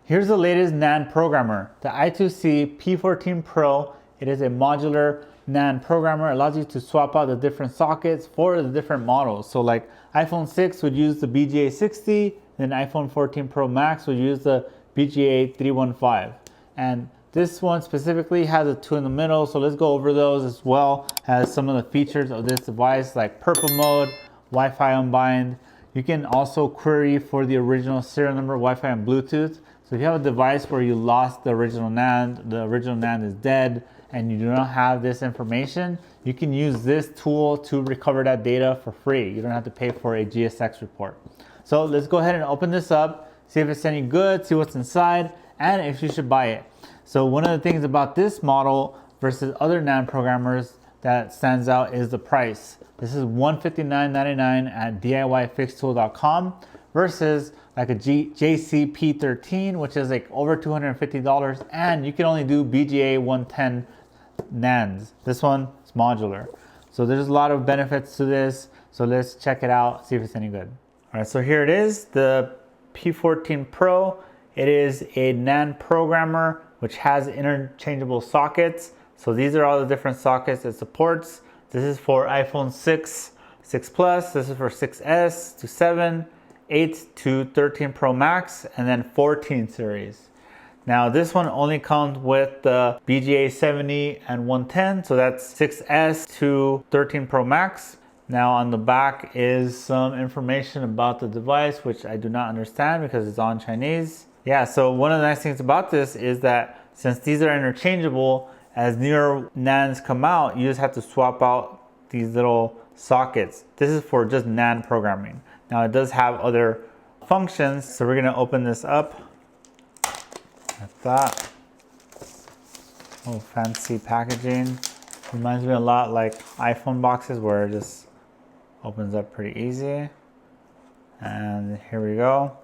Here's the latest NAND programmer, the i2C P14 Pro. It is a modular NAND programmer. It allows you to swap out the different sockets for the different models. So like iPhone 6 would use the BGA60, then iPhone 14 Pro Max would use the BGA315. And this one specifically has a 2 in the middle, so let's go over those as well as some of the features of this device like purple mode, Wi-Fi unbind. You can also query for the original serial number, Wi-Fi and Bluetooth. So if you have a device where you lost the original NAND is dead, and you do not have this information, you can use this tool to recover that data for free. You don't have to pay for a GSX report. So let's go ahead and open this up, see if it's any good, see what's inside, and if you should buy it. So one of the things about this model versus other NAND programmers that stands out is the price. This is $159.99 at DIYFixTool.com versus like a JCP13, which is like over $250, and you can only do BGA 110 NANDs. This one is modular. So there's a lot of benefits to this. So let's check it out, see if it's any good. All right, so here it is, the P14 Pro. It is a NAND programmer which has interchangeable sockets. So these are all the different sockets it supports. This is for iPhone 6, 6 Plus. This is for 6S to 7, 8 to 13 Pro Max, and then 14 series. Now this one only comes with the BGA 70 and 110, so that's 6S to 13 Pro Max. Now on the back is some information about the device, which I do not understand because it's all in Chinese. Yeah, so one of the nice things about this is that since these are interchangeable, as newer NANDs come out, you just have to swap out these little sockets. This is for just NAND programming. Now it does have other functions, so we're gonna open this up like that. Oh, fancy packaging. Reminds me a lot like iPhone boxes where it just opens up pretty easy. And here we go.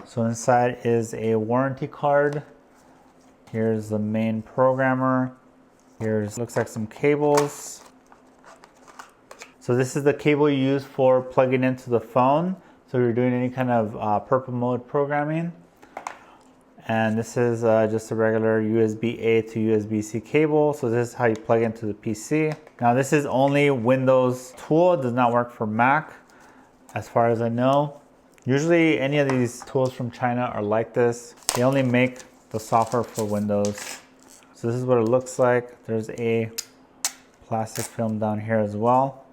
So inside is a warranty card. Here's the main programmer. Here's, looks like some cables. So this is the cable you use for plugging into the phone. So you're doing any kind of purple mode programming. And this is just a regular USB-A to USB-C cable. So this is how you plug into the PC. Now this is only Windows tool. It does not work for Mac, as far as I know. Usually any of these tools from China are like this. They only make the software for Windows. So this is what it looks like. There's a plastic film down here as well.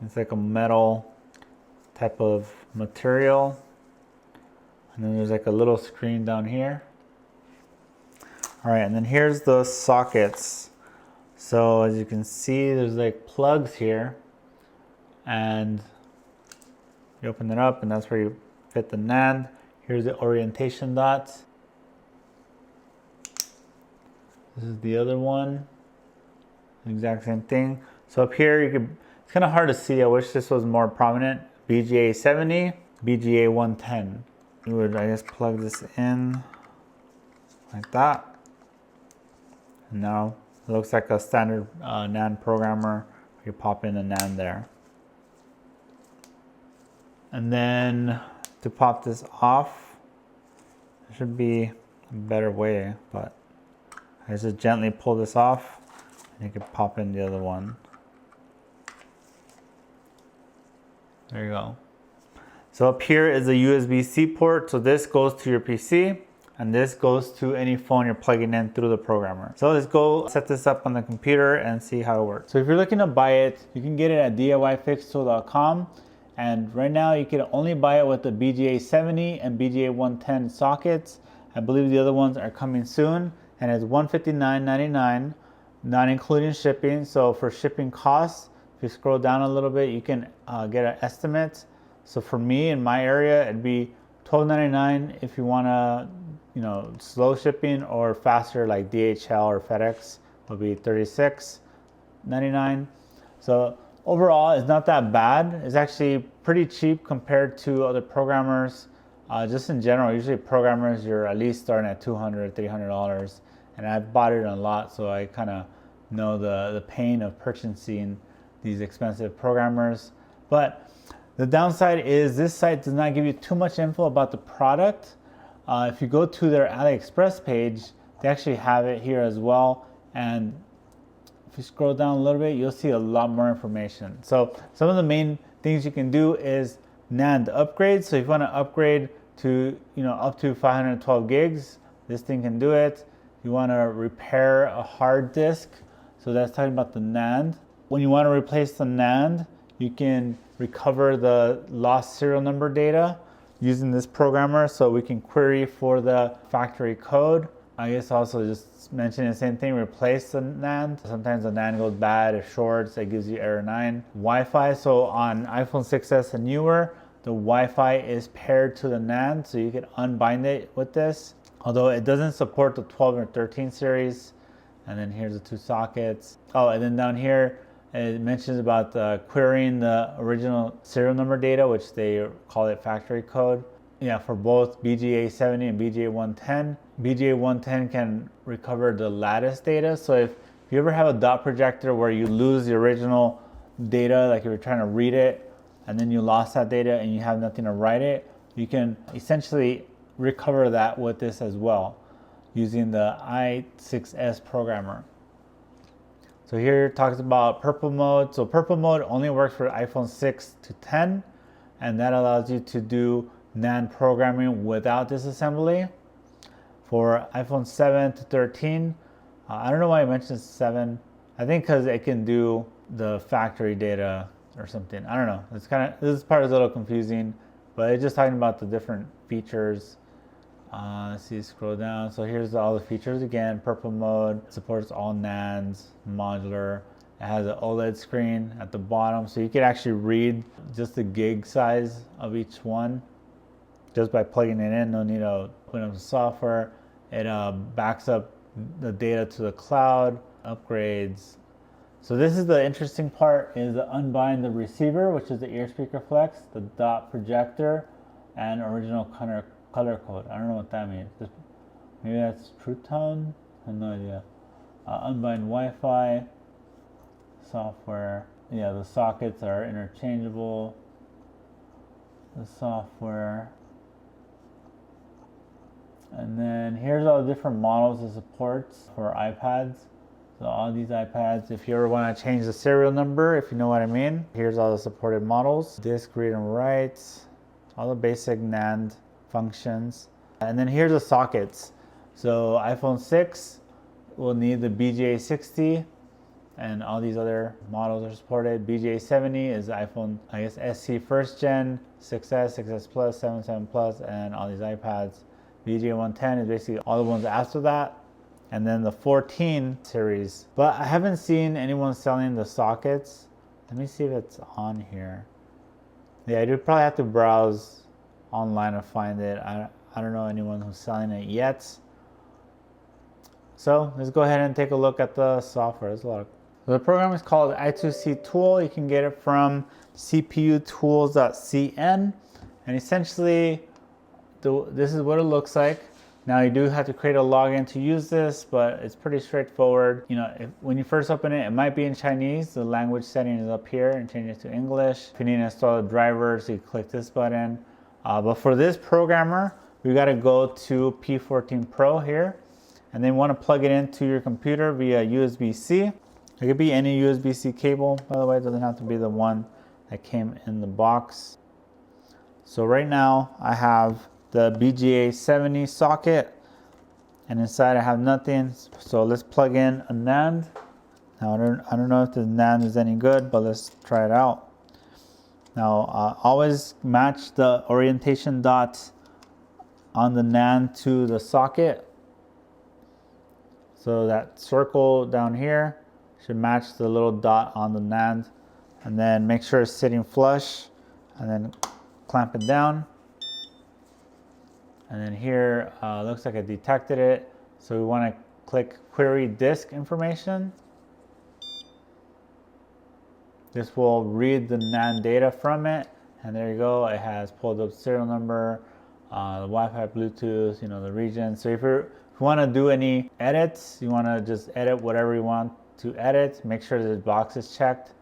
It's like a metal type of material. And then there's like a little screen down here. All right, and then here's the sockets. So as you can see, there's like plugs here. And you open it up and that's where you fit the NAND. Here's the orientation dots. This is the other one. Exact same thing. So up here, it's kind of hard to see. I wish this was more prominent. BGA 70, BGA 110. You would, I guess, plug this in like that. And now it looks like a standard NAND programmer. You pop in a NAND there. And then to pop this off, there should be a better way, but I just gently pull this off and you can pop in the other one. There you go. So up here is a USB-C port. So this goes to your PC and this goes to any phone you're plugging in through the programmer. So let's go set this up on the computer and see how it works. So if you're looking to buy it, you can get it at DIYFixTool.com. And right now you can only buy it with the BGA 70 and BGA 110 sockets. I believe the other ones are coming soon. And it's $159.99, not including shipping. So for shipping costs, if you scroll down a little bit, you can get an estimate. So for me in my area, it'd be $12.99 if you want to, slow shipping, or faster like DHL or FedEx would be $36.99. So overall, it's not that bad. It's actually pretty cheap compared to other programmers. Just in general, usually programmers, you're at least starting at $200, $300. And I've bought it a lot, so I kind of know the pain of purchasing these expensive programmers. But the downside is this site does not give you too much info about the product. If you go to their AliExpress page, they actually have it here as well. And if you scroll down a little bit, you'll see a lot more information. So some of the main things you can do is NAND upgrade. So if you want to upgrade to up to 512 gigs, this thing can do it. You want to repair a hard disk, so that's talking about the NAND. When you want to replace the NAND, you can recover the lost serial number data using this programmer, so we can query for the factory code. I guess also just mentioning the same thing, replace the NAND. Sometimes the NAND goes bad, it shorts, it gives you error 9. Wi-Fi, so on iPhone 6s and newer, the Wi-Fi is paired to the NAND, so you can unbind it with this. Although it doesn't support the 12 or 13 series. And then here's the two sockets. Oh, and then down here, it mentions about querying the original serial number data, which they call it factory code. Yeah, for both BGA70 and BGA110. BGA110 can recover the lattice data. So if you ever have a dot projector where you lose the original data, like if you're trying to read it, and then you lost that data and you have nothing to write it, you can essentially recover that with this as well using the i2C programmer. So here it talks about purple mode. So purple mode only works for iPhone 6 to 10, and that allows you to do NAND programming without disassembly. For iPhone 7 to 13, I don't know why I mentioned 7. I think because it can do the factory data or something. I don't know. It's this part is a little confusing, but it's just talking about the different features. Let's see, scroll down. So here's all the features again. Purple mode supports all NANDs, modular. It has an OLED screen at the bottom, so you can actually read just the gig size of each one just by plugging it in. No need to put up the software. It backs up the data to the cloud, upgrades. So this is the interesting part, is the unbind the receiver, which is the ear speaker flex, the dot projector, and original color code. I don't know what that means. Maybe that's True Tone? I have no idea. Unbind Wi-Fi, software. Yeah, the sockets are interchangeable. The software. And then here's all the different models it supports for iPads. So all these iPads, if you ever want to change the serial number, if you know what I mean, here's all the supported models. Disk read and write, all the basic NAND functions. And then here's the sockets. So iPhone 6 will need the BGA60, and all these other models are supported. BGA70 is iPhone, I guess, SC first gen, 6S, 6S Plus, 7, 7 Plus, and all these iPads. BGA110 is basically all the ones after that. And then the 14 series. But I haven't seen anyone selling the sockets. Let me see if it's on here. Yeah, I do probably have to browse online to find it. I don't know anyone who's selling it yet. So let's go ahead and take a look at the software. There's a lot of... So the program is called i2C Tool. You can get it from cputools.cn. And essentially, this is what it looks like. Now you do have to create a login to use this, but it's pretty straightforward. When you first open it, it might be in Chinese. The language setting is up here, and change it to English. If you need to install the drivers, you click this button. But for this programmer, we got to go to P14 Pro here, and then want to plug it into your computer via USB-C. It could be any USB-C cable, by the way. It doesn't have to be the one that came in the box. So right now I have the BGA70 socket, and inside I have nothing. So let's plug in a NAND. Now I don't know if the NAND is any good, but let's try it out. Now always match the orientation dot on the NAND to the socket. So that circle down here should match the little dot on the NAND, and then make sure it's sitting flush, and then clamp it down. And then here, looks like it detected it. So we want to click query disk information. This will read the NAND data from it. And there you go. It has pulled up serial number, the Wi-Fi, Bluetooth, the region. So if you want to do any edits, you want to just edit whatever you want to edit, make sure this box is checked.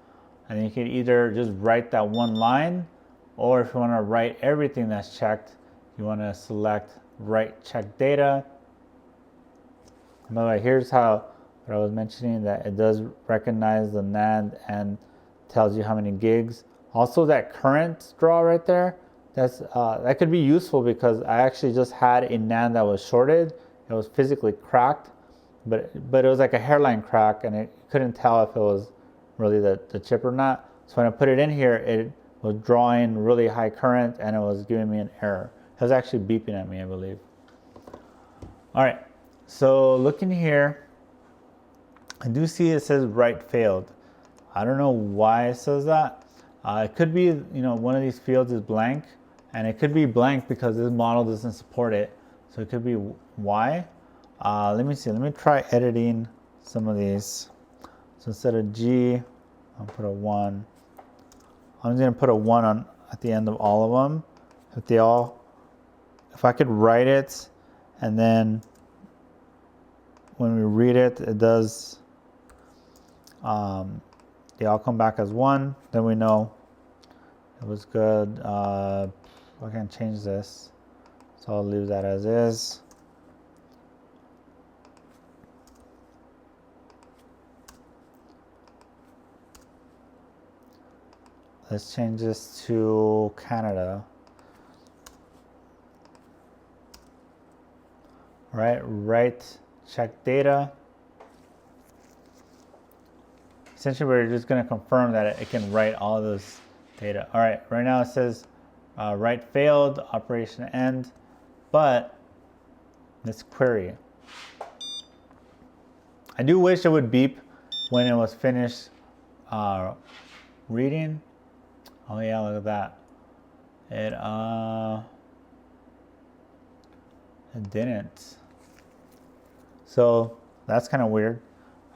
And then you can either just write that one line, or if you want to write everything that's checked, you want to select write check data. By the way, here's how what I was mentioning, that it does recognize the NAND and tells you how many gigs. Also, that current draw right there, that could be useful because I actually just had a NAND that was shorted. It was physically cracked, but it was like a hairline crack, and it couldn't tell if it was really the chip or not. So when I put it in here, it was drawing really high current, and it was giving me an error. It was actually beeping at me, I believe. All right, so looking here, I do see it says write failed. I don't know why it says that. It could be, one of these fields is blank, and it could be blank because this model doesn't support it. So it could be why. Let me see. Let me try editing some of these. So instead of G, I'll put a 1. I'm just going to put a 1 on at the end of all of them. If I could write it, and then when we read it, it does. They all come back as 1. Then we know it was good. I can change this, so I'll leave that as is. Let's change this to Canada. All right, write check data. Essentially, we're just going to confirm that it can write all this data. All right, right now it says write failed, operation end, but let's query. I do wish it would beep when it was finished reading. Oh yeah, look at that. It didn't. So that's kind of weird.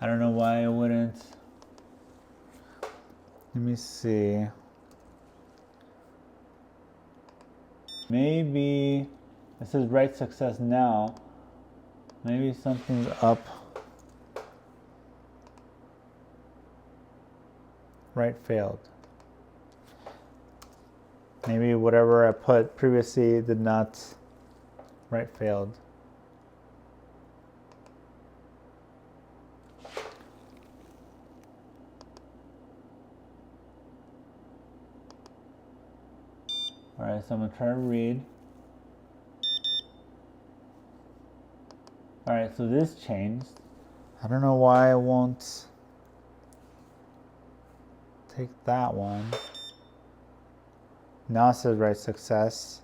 I don't know why it wouldn't. Let me see. Maybe it says write success now. Maybe something's up. Write failed. Maybe whatever I put previously did not write failed. All right, so I'm gonna try to read. All right, so this changed. I don't know why I won't take that one. Now it says write success.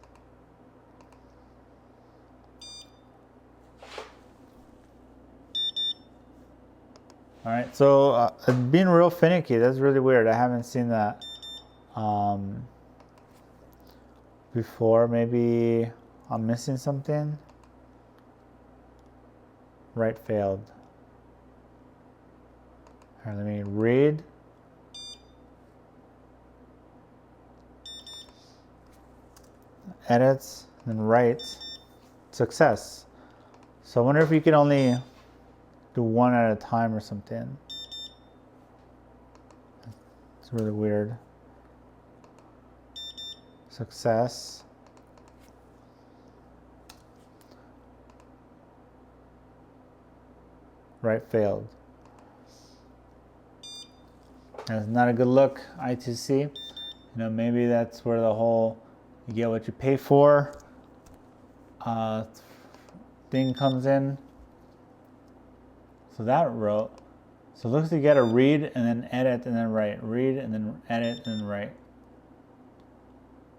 All right, so it's being real finicky. That's really weird. I haven't seen that before. Maybe I'm missing something. Write failed. All right, let me read. Edits, then write success. So I wonder if you could only do one at a time or something. It's really weird. Success. Right, failed. That's not a good look, i2C. Maybe that's where the whole you get what you pay for thing comes in. So that wrote. So it looks like you gotta read and then edit and then write. Read and then edit and then write.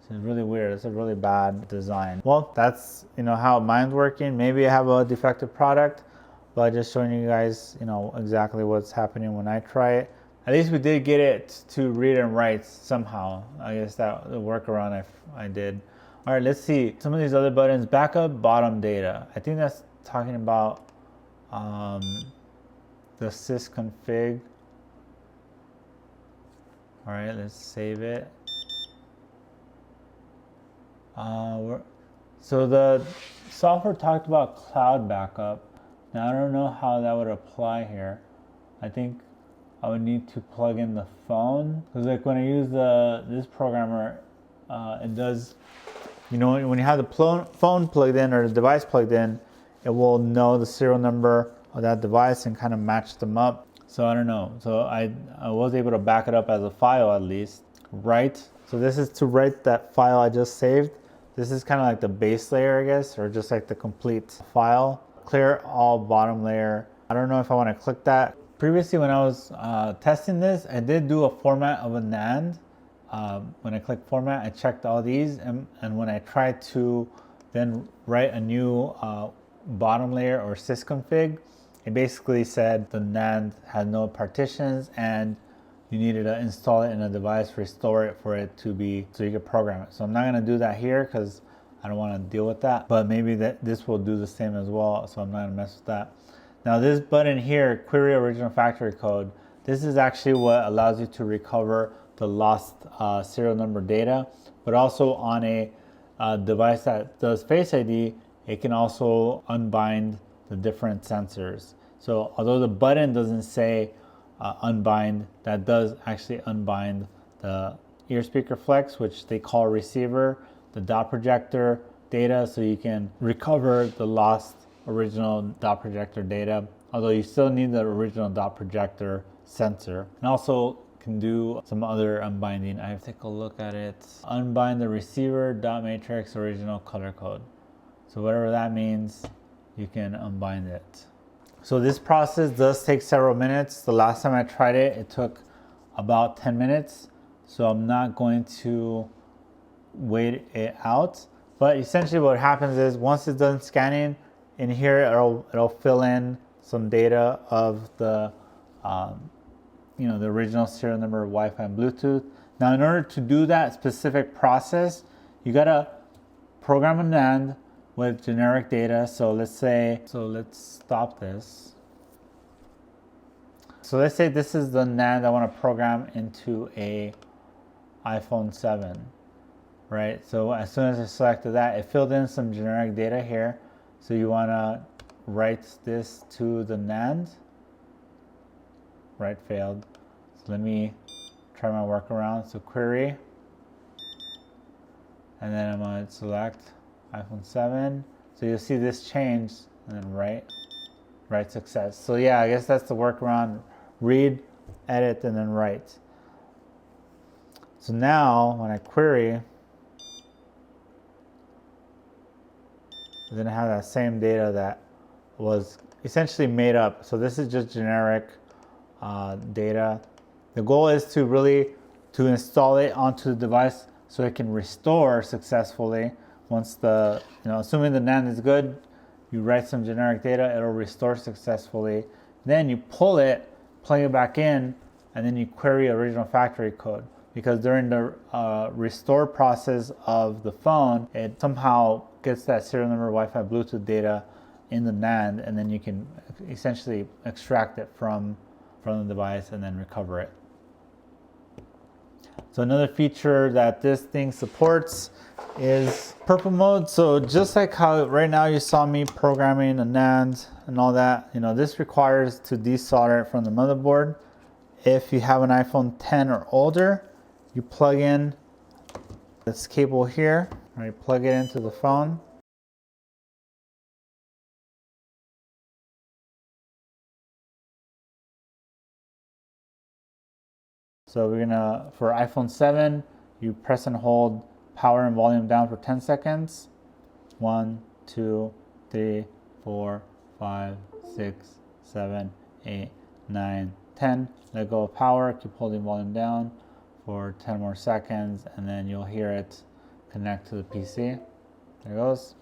So it's really weird. It's a really bad design. Well, that's how mine's working. Maybe I have a defective product, but just showing you guys exactly what's happening when I try it. At least we did get it to read and write somehow. I guess that the workaround I did. All right, let's see some of these other buttons. Backup bottom data. I think that's talking about the sysconfig. All right, let's save it. So the software talked about cloud backup. Now I don't know how that would apply here. I think I would need to plug in the phone, because like when I use this programmer, it does You know, when you have the phone plugged in or the device plugged in, it will know the serial number of that device and kind of match them up. So I don't know. So I was able to back it up as a file at least. Write. So this is to write that file I just saved. This is kind of like the base layer, I guess, or just like the complete file. Clear all bottom layer. I don't know if I want to click that. Previously when I was testing this, I did do a format of a NAND. When I click format, I checked all these, and when I tried to then write a new bottom layer or sysconfig, it basically said the NAND had no partitions and you needed to install it in a device, restore it for it to be, so you could program it. So I'm not gonna do that here because I don't wanna deal with that, but maybe this will do the same as well, so I'm not gonna mess with that. Now this button here, query original factory code, this is actually what allows you to recover the lost serial number data, but also on a device that does Face ID, it can also unbind the different sensors. So although the button doesn't say unbind, that does actually unbind the ear speaker flex, which they call receiver, the dot projector data, so you can recover the lost original dot projector data, although you still need the original dot projector sensor. And also can do some other unbinding. I have to take a look at it. Unbind the receiver dot matrix original color code. So whatever that means, you can unbind it. So this process does take several minutes. The last time I tried it, it took about 10 minutes. So I'm not going to wait it out. But essentially what happens is once it's done scanning, in here it'll fill in some data of the the original serial number, Wi-Fi and Bluetooth. Now in order to do that specific process, you gotta program a NAND with generic data. So let's stop this. So let's say this is the NAND I want to program into a iPhone 7, right? So as soon as I selected that, it filled in some generic data here. So you want to write this to the NAND. Write failed. So let me try my workaround. So query, and then I'm going to select iPhone 7. So you'll see this change, and then write success. So yeah, I guess that's the workaround. Read, edit, and then write. So now when I query, then I have that same data that was essentially made up. So this is just generic data. The goal is to install it onto the device so it can restore successfully. Once assuming the NAND is good, you write some generic data, it'll restore successfully. Then you pull it, plug it back in, and then you query original factory code. Because during the restore process of the phone, it somehow gets that serial number, Wi-Fi, Bluetooth data in the NAND, and then you can essentially extract it from the device and then recover it. So another feature that this thing supports is purple mode. So just like how right now you saw me programming a NAND and all that, this requires to desolder it from the motherboard. If you have an iPhone 10 or older, you plug in this cable here, right? Plug it into the phone. So for iPhone 7, you press and hold power and volume down for 10 seconds. 1, 2, 3, 4, 5, 6, 7, 8, 9, 10. Let go of power, keep holding volume down for 10 more seconds, and then you'll hear it connect to the PC. There it goes.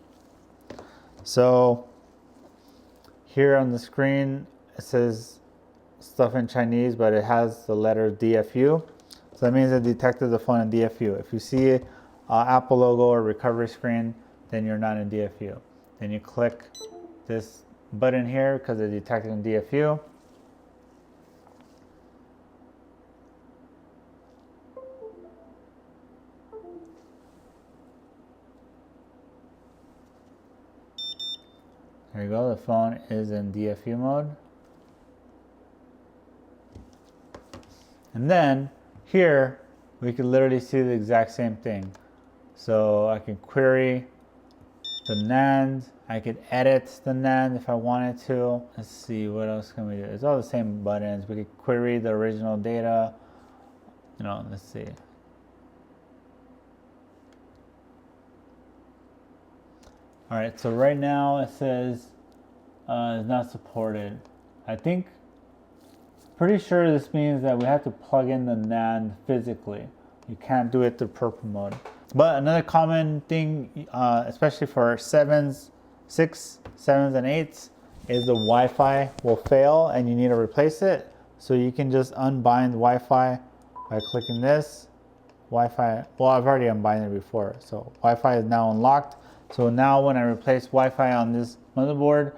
So here on the screen, it says stuff in Chinese, but it has the letter DFU. So that means it detected the phone in DFU. If you see Apple logo or recovery screen, then you're not in DFU. Then you click this button here because it detected in DFU. There you go, the phone is in DFU mode. And then here, we can literally see the exact same thing. So I can query the NAND. I could edit the NAND if I wanted to. Let's see, what else can we do? It's all the same buttons. We could query the original data. Let's see. All right, so right now it says it's not supported. Pretty sure this means that we have to plug in the NAND physically. You can't do it through purple mode. But another common thing, especially for 6, 7s, and 8s, is the Wi-Fi will fail and you need to replace it. So you can just unbind Wi-Fi by clicking this. Wi-Fi, well, I've already unbinded it before. So Wi-Fi is now unlocked. So now when I replace Wi-Fi on this motherboard,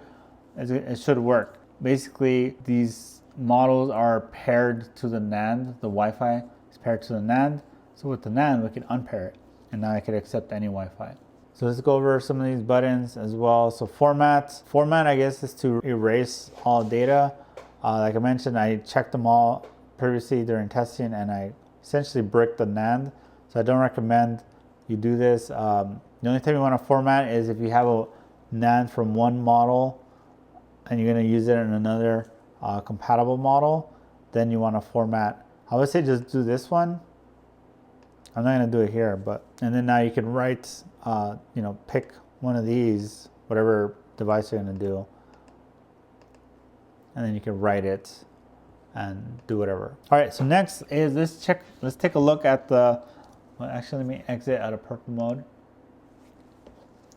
it should work. Basically, these models are paired to the NAND. The Wi-Fi is paired to the NAND. So with the NAND, we can unpair it. And now I can accept any Wi-Fi. So let's go over some of these buttons as well. So format, I guess, is to erase all data. Like I mentioned, I checked them all previously during testing and I essentially bricked the NAND. So I don't recommend you do this. The only time you want to format is if you have a NAND from one model and you're going to use it in another compatible model, then you want to format. I would say just do this one. I'm not going to do it here, and then now you can write, pick one of these, whatever device you're going to do, and then you can write it and do whatever. All right, so next is let's take a look at actually let me exit out of purple mode.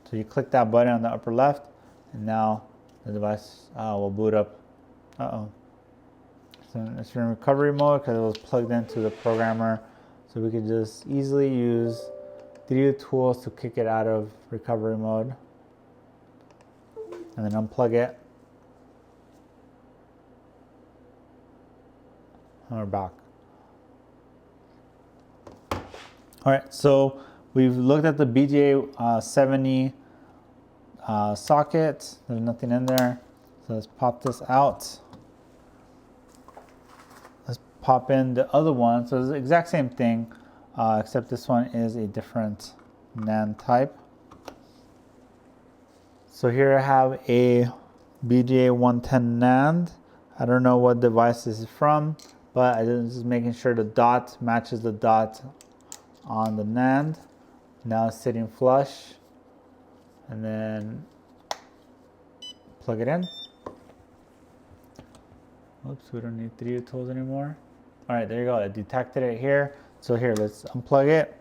So you click that button on the upper left, and now the device will boot up. So it's in recovery mode because it was plugged into the programmer. So we could just easily use 3D tools to kick it out of recovery mode. And then unplug it. And we're back. All right, so we've looked at the BGA70 socket. There's nothing in there. So let's pop this out. Let's pop in the other one. So it's the exact same thing, except this one is a different NAND type. So here I have a BGA110 NAND. I don't know what device this is from, but I'm just making sure the dot matches the dot on the NAND. Now it's sitting flush, and then plug it in. Oops, we don't need 3D tools anymore. All right, there you go. I detected it here. So here, let's unplug it.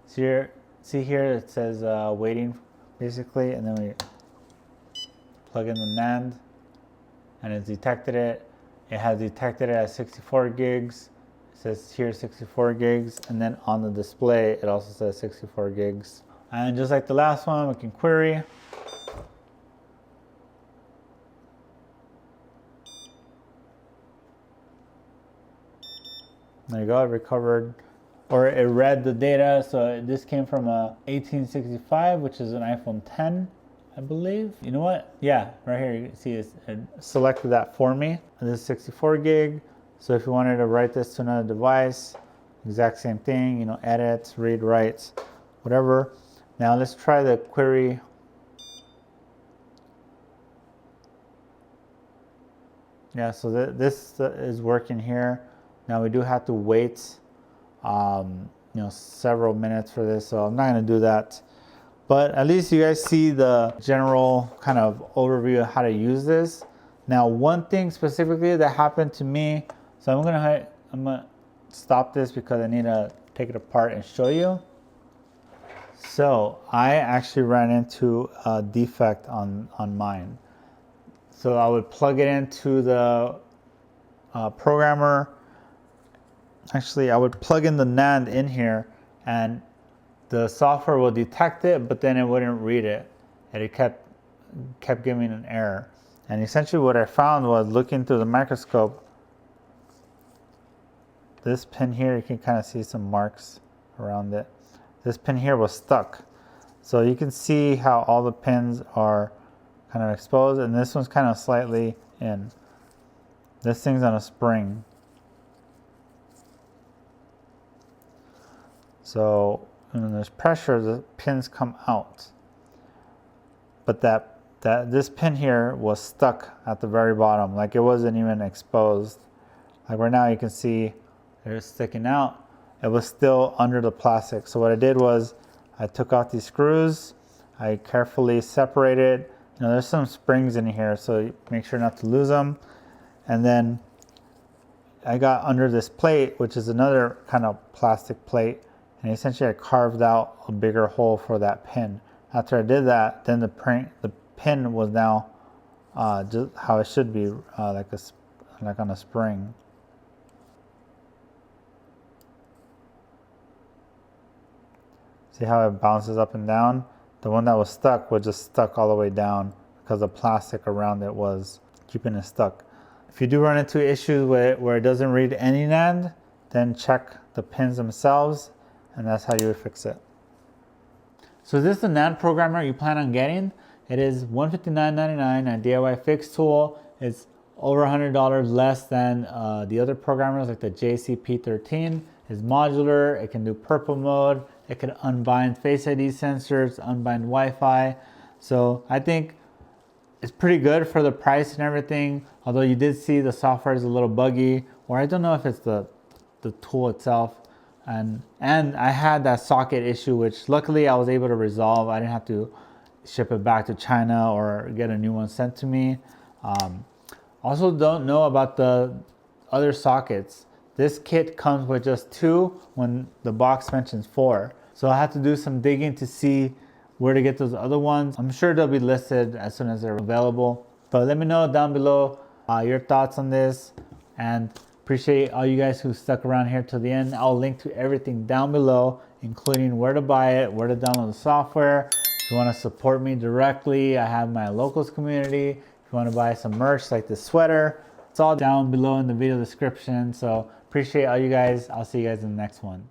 So see here, it says waiting, basically, and then we plug in the NAND, and it's detected it. It has detected it at 64 gigs. It says here 64 gigs, and then on the display, it also says 64 gigs. And just like the last one, we can query. There you go, it recovered, or it read the data. So this came from a 1865, which is an iPhone 10, I believe. You know what? Yeah, right here you can see it selected that for me. And this is 64 gig. So if you wanted to write this to another device, exact same thing, edit, read, write, whatever. Now let's try the query. Yeah, so this is working here. Now we do have to wait, several minutes for this, so I'm not going to do that. But at least you guys see the general kind of overview of how to use this. Now, one thing specifically that happened to me, so I'm gonna stop this because I need to take it apart and show you. So I actually ran into a defect on mine. So I would plug it into the programmer. Actually, I would plug in the NAND in here, and the software will detect it, but then it wouldn't read it, and it kept giving me an error. And essentially what I found was, looking through the microscope, this pin here, you can kind of see some marks around it. This pin here was stuck. So you can see how all the pins are kind of exposed, and this one's kind of slightly in. This thing's on a spring. So when there's pressure, the pins come out. But this pin here was stuck at the very bottom, like it wasn't even exposed. Like right now you can see it's sticking out. It was still under the plastic. So what I did was I took out these screws, I carefully separated. You know, there's some springs in here, so make sure not to lose them. And then I got under this plate, which is another kind of plastic plate, and essentially I carved out a bigger hole for that pin. After I did that, then the pin was now just how it should be, like on a spring. See how it bounces up and down? The one that was stuck was just stuck all the way down because the plastic around it was keeping it stuck. If you do run into issues where it doesn't read any NAND, then check the pins themselves, and that's how you would fix it. So is this the NAND programmer you plan on getting? It is $159.99, a DIY fix tool. It's over $100 less than the other programmers like the P14. It's modular, it can do purple mode, it can unbind Face ID sensors, unbind Wi-Fi. So I think it's pretty good for the price and everything, although you did see the software is a little buggy, or I don't know if it's the tool itself. And I had that socket issue, which luckily I was able to resolve. I didn't have to ship it back to China or get a new one sent to me. Also don't know about the other sockets. This kit comes with just 2 when the box mentions 4. So I have to do some digging to see where to get those other ones. I'm sure they'll be listed as soon as they're available. But let me know down below your thoughts on this, and appreciate all you guys who stuck around here till the end. I'll link to everything down below, including where to buy it, where to download the software. If you want to support me directly, I have my locals community. If you want to buy some merch like this sweater, it's all down below in the video description. So appreciate all you guys. I'll see you guys in the next one.